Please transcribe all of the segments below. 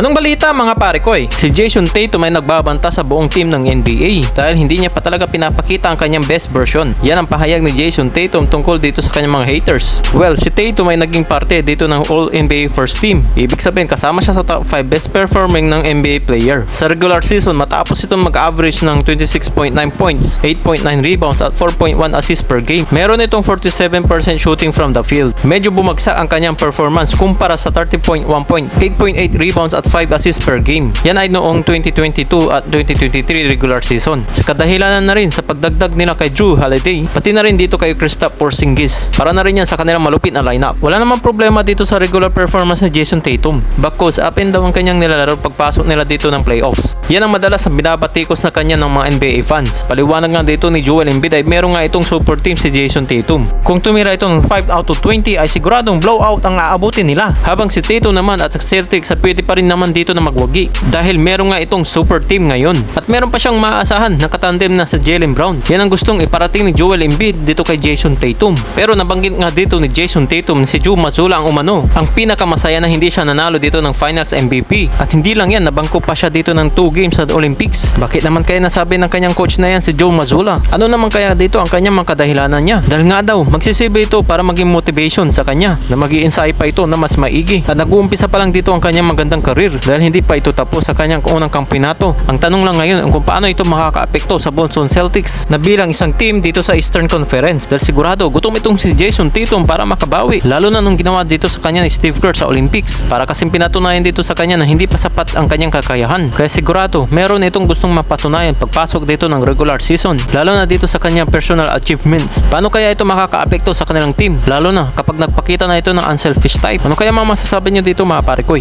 Anong balita mga pare ko Si Jason Tatum ay nagbabanta sa buong team ng NBA dahil hindi niya pa talaga pinapakita ang kanyang best version. Yan ang pahayag ni Jason Tatum tungkol dito sa kanyang mga haters. Well, si Tatum ay naging parte dito ng All-NBA First Team. Ibig sabihin kasama siya sa top 5 best performing ng NBA player. Sa regular season matapos itong mag-average ng 26.9 points, 8.9 rebounds at 4.1 assists per game. Meron itong 47% shooting from the field. Medyo bumagsak ang kanyang performance kumpara sa 30.1 points, 8.8 rebounds at 5 assists per game. Yan ay noong 2022 at 2023 regular season. Sa kadahilanan na rin sa pagdagdag nila kay Jrue Holiday, pati na rin dito kay Kristaps Porzingis. Para na rin yan sa kanilang malupit na lineup. Wala namang problema dito sa regular performance ni Jason Tatum. Bakos up and down ang kanyang nilalaro pagpasok nila dito ng playoffs. Yan ang madalas na binabatikos na kanya ng mga NBA fans. Paliwanag nga dito ni Joel Embiid ay meron nga itong super team si Jason Tatum. Kung tumira ito ng 5 out of 20 ay siguradong blowout ang aabutin nila. Habang si Tatum naman at sa Celtics sa pwede pa rin naman dito na magwagi dahil meron nga itong super team ngayon. At meron pa siyang maaasahan na katandem na sa Jaylen Brown. Yan ang gustong iparating ni Joel Embiid dito kay Jason Tatum. Pero nabanggit nga dito ni Jason Tatum si Joe Mazzulla ang umano ang pinakamasaya na hindi siya nanalo dito ng Finals MVP. At hindi lang yan, nabangko pa siya dito ng 2 games sa Olympics. Bakit naman kaya nasabi ng kanyang coach na yan si Joe Mazzulla? Ano naman kaya dito ang kanyang mga kadahilanan niya? Dahil nga daw magsisibi ito para maging motivation sa kanya na mag-i-inspire pa ito na mas maigi. At nag-uumpisa pa lang dito ang kanyang magandang karir dahil hindi pa ito tapos sa kanyang unang kampeonato. Ang tanong lang ngayon kung paano ito makakaapekto sa Boston Celtics na bilang isang team dito sa Eastern Conference dahil sigurado gutom itong si Jason Tatum para makabawi lalo na nung ginawa dito sa kanya ni Steve Kerr sa Olympics para kasing pinatunayan dito sa kanya na hindi pa sapat ang kanyang kakayahan. Kaya sigurado meron itong gustong mapatunayan pagpasok dito ng regular season lalo na dito sa kanyang personal achievements. Paano kaya ito makakaapekto sa kanilang team lalo na kapag nagpakita na ito ng unselfish type? Ano kaya mga masasabi nyo dito mga pare ko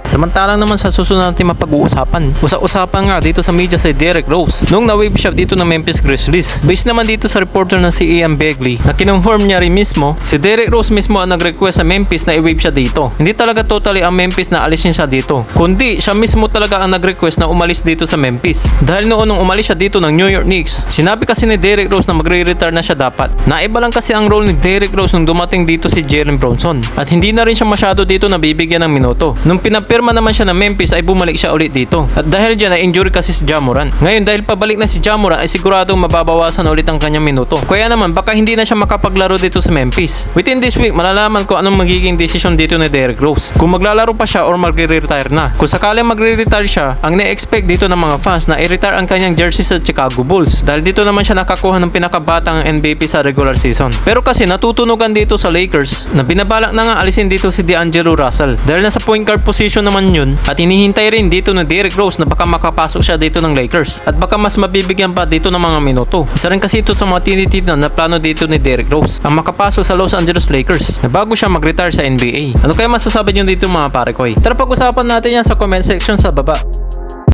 Samantalang naman sa susunod natin mapag-uusapan. Usa-usapan nga dito sa media si Derrick Rose nung na-wave siya dito ng Memphis Grizzlies. Based naman dito sa reporter na si Ian Begley na kinonfirm niya rin mismo, si Derrick Rose mismo ang nag-request sa Memphis na i-wave siya dito. Hindi talaga totally ang Memphis na alisin siya dito. Kundi siya mismo talaga ang nag-request na umalis dito sa Memphis. Dahil noon nung umalis siya dito ng New York Knicks, sinabi kasi ni Derrick Rose na magre-retire na siya dapat. Naiba lang kasi ang role ni Derrick Rose nung dumating dito si Jalen Brunson. At hindi na rin siya masyado dito nabibigyan ng minuto. Nung pirma naman siya ng Memphis ay bumalik siya ulit dito. At dahil dyan ay injury kasi si Ja Morant. Ngayon dahil pabalik na si Ja Morant ay siguradong mababawasan ulit ang kanyang minuto. Kaya naman baka hindi na siya makapaglaro dito sa Memphis. Within this week malalaman ko anong magiging desisyon dito ni Derrick Rose. Kung maglalaro pa siya or magre-retire na. Kung sakaling magre-retire siya, ang na-expect dito ng mga fans na i-retire ang kanyang jersey sa Chicago Bulls. Dahil dito naman siya nakakuha ng pinakabatang MVP sa regular season. Pero kasi natutunugan dito sa Lakers na binabalak na nga alisin dito si D'Angelo Russell. Dahil nasa point guard position naman yun at hinihintay rin dito ni Derrick Rose na baka makapasok siya dito ng Lakers at baka mas mabibigyan pa dito ng mga minuto. Isa rin kasi ito sa mga tinitinan na plano dito ni Derrick Rose ang makapasok sa Los Angeles Lakers na bago siya mag-retire sa NBA. Ano kaya masasabi nyo dito mga pare ko Tara pag-usapan natin yan sa comment section sa baba.